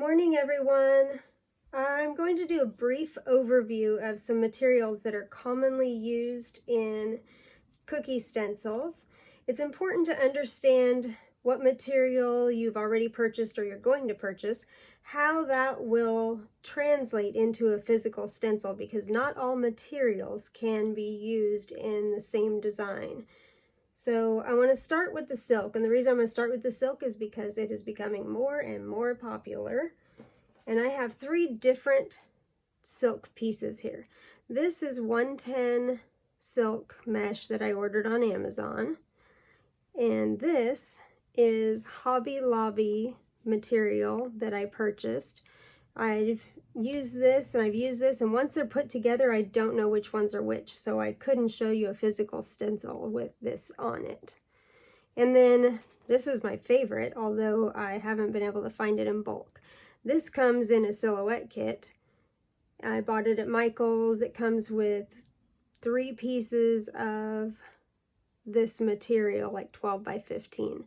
morning, everyone. I'm going to do a brief overview of some materials that are commonly used in cookie stencils. It's important to understand what material you've already purchased or you're going to purchase, how that will translate into a physical stencil, because not all materials can be used in the same design. So I want to start with the silk, and the reason I'm going to start with the silk is because it is becoming more and more popular. And I have 3 different silk pieces here. This is 110 silk mesh that I ordered on Amazon. And this is Hobby Lobby material that I purchased. I've used this and I've used this, and once they're put together, I don't know which ones are which, so I couldn't show you a physical stencil with this on it. And then this is my favorite, although I haven't been able to find it in bulk. This comes in a silhouette kit. I bought it at Michael's. It comes with 3 pieces of this material, like 12 by 15.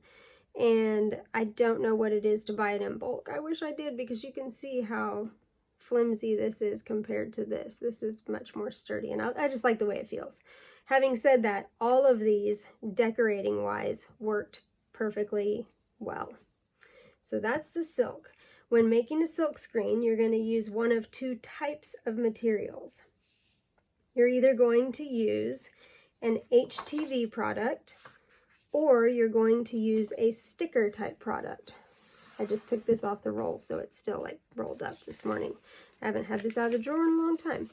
And I don't know what it is to buy it in bulk. I wish I did, because you can see how flimsy this is compared to this. This is much more sturdy, and I just like the way it feels. Having said that, all of these, decorating wise, worked perfectly well. So that's the silk. When making a silk screen, you're going to use one of 2 types of materials. You're either going to use an HTV product, or you're going to use a sticker type product. I just took this off the roll, so it's still like rolled up this morning. I haven't had this out of the drawer in a long time.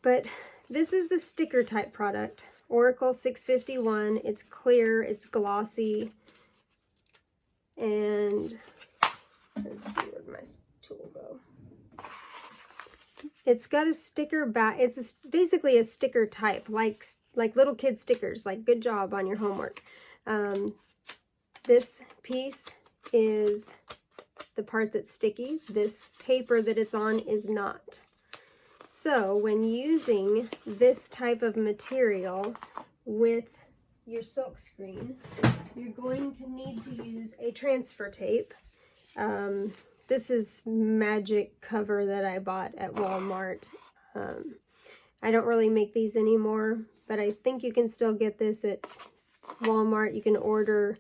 But this is the sticker type product, Oracle 651. It's clear, it's glossy, and let's see, where'd my tool go? It's got a sticker back. It's basically a sticker type, like little kid stickers, like good job on your homework. This piece is the part that's sticky. This paper that it's on is not. So when using this type of material with your silk screen, you're going to need to use a transfer tape. This is magic cover that I bought at Walmart. I don't really make these anymore, but I think you can still get this at Walmart. You can order,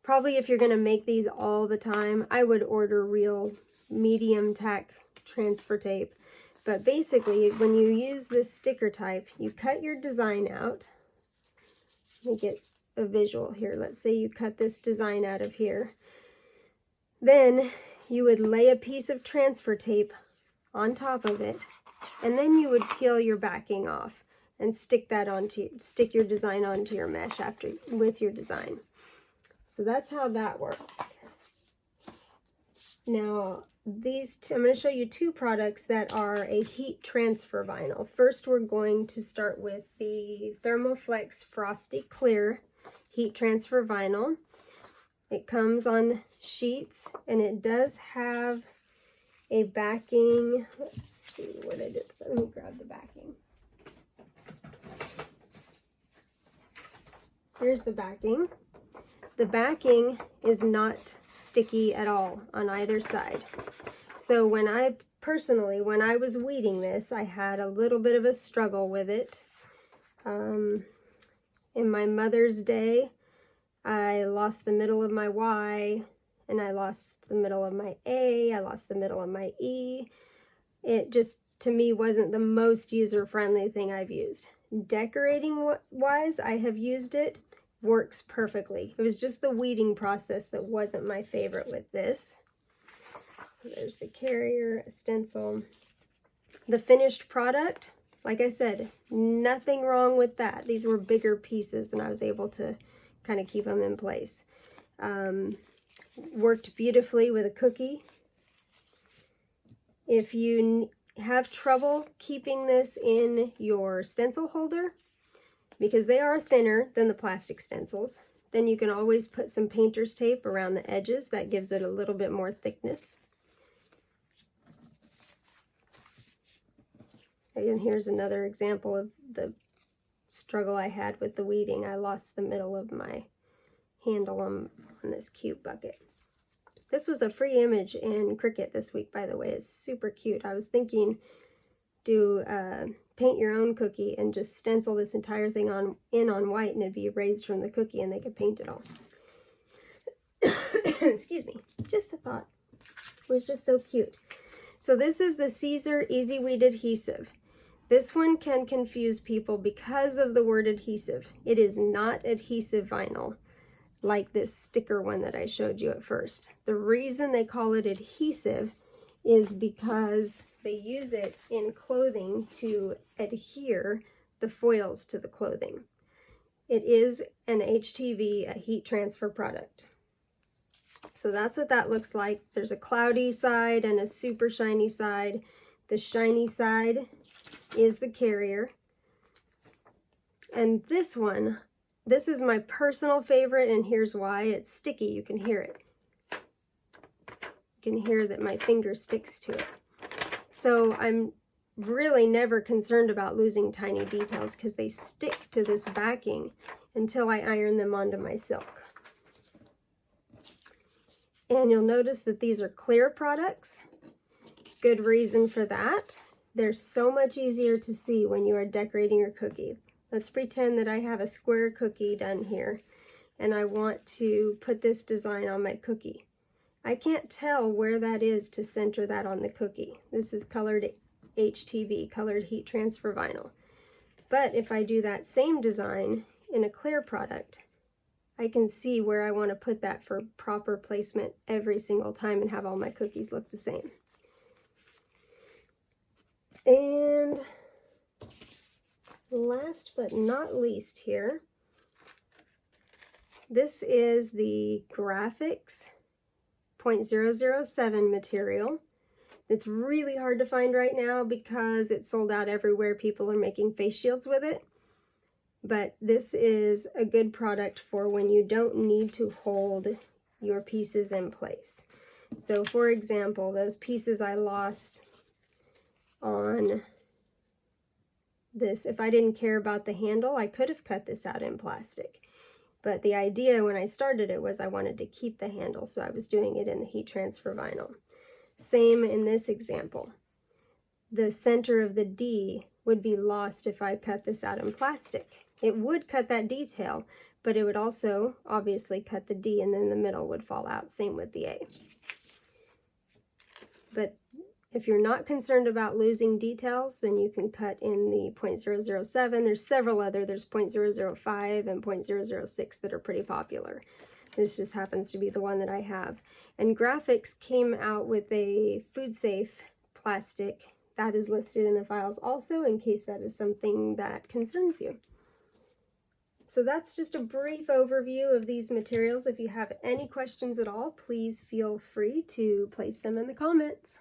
probably if you're going to make these all the time, I would order real medium tack transfer tape. But basically, when you use this sticker type, you cut your design out. Let me get a visual here. Let's say you cut this design out of here. Then you would lay a piece of transfer tape on top of it, and then you would peel your backing off and stick your design onto your mesh with your design. So that's how that works. Now, I'm going to show you 2 products that are a heat transfer vinyl. First, we're going to start with the Thermoflex Frosty Clear heat transfer vinyl. It comes on sheets, and it does have a backing. Let's see what I did. Let me grab the backing. Here's the backing. The backing is not sticky at all on either side. So when I was weeding this, I had a little bit of a struggle with it. In my Mother's Day, I lost the middle of my Y, and I lost the middle of my A, I lost the middle of my E. It just, to me, wasn't the most user-friendly thing I've used. Decorating-wise, I have used it. Works perfectly. It was just the weeding process that wasn't my favorite with this. So there's the carrier, a stencil. The finished product, like I said, nothing wrong with that. These were bigger pieces, and I was able to kind of keep them in place. Worked beautifully with a cookie. If you have trouble keeping this in your stencil holder, because they are thinner than the plastic stencils, then you can always put some painter's tape around the edges. That gives it a little bit more thickness. And here's another example of the struggle I had with the weeding. I lost the middle of my handle on this cute bucket. This was a free image in Cricut this week, by the way. It's super cute. I was thinking do paint your own cookie and just stencil this entire thing on white, and it'd be erased from the cookie and they could paint it all. Excuse me. Just a thought. It was just so cute. So this is the Caesar Easy Weed Adhesive. This one can confuse people because of the word adhesive. It is not adhesive vinyl like this sticker one that I showed you at first. The reason they call it adhesive is because they use it in clothing to adhere the foils to the clothing. It is an HTV, a heat transfer product. So that's what that looks like. There's a cloudy side and a super shiny side. The shiny side is the carrier. And this one, this is my personal favorite, and here's why. It's sticky. You can hear it. You can hear that my finger sticks to it. So I'm really never concerned about losing tiny details because they stick to this backing until I iron them onto my silk. And you'll notice that these are clear products. Good reason for that. They're so much easier to see when you are decorating your cookie. Let's pretend that I have a square cookie done here and I want to put this design on my cookie. I can't tell where that is to center that on the cookie. This is colored HTV, colored heat transfer vinyl. But if I do that same design in a clear product, I can see where I want to put that for proper placement every single time and have all my cookies look the same. And last but not least here, this is the Graphics 0.007 material. It's really hard to find right now because it's sold out everywhere. People are making face shields with it. But this is a good product for when you don't need to hold your pieces in place. So for example, those pieces I lost on this, if I didn't care about the handle, I could have cut this out in plastic. But the idea when I started it was I wanted to keep the handle, so I was doing it in the heat transfer vinyl. Same in this example. The center of the D would be lost if I cut this out in plastic. It would cut that detail, but it would also obviously cut the D, and then the middle would fall out. Same with the A. But if you're not concerned about losing details, then you can cut in the 0.007. There's several other. There's 0.005 and 0.006 that are pretty popular. This just happens to be the one that I have. And Graphics came out with a food safe plastic that is listed in the files also, in case that is something that concerns you. So that's just a brief overview of these materials. If you have any questions at all, please feel free to place them in the comments.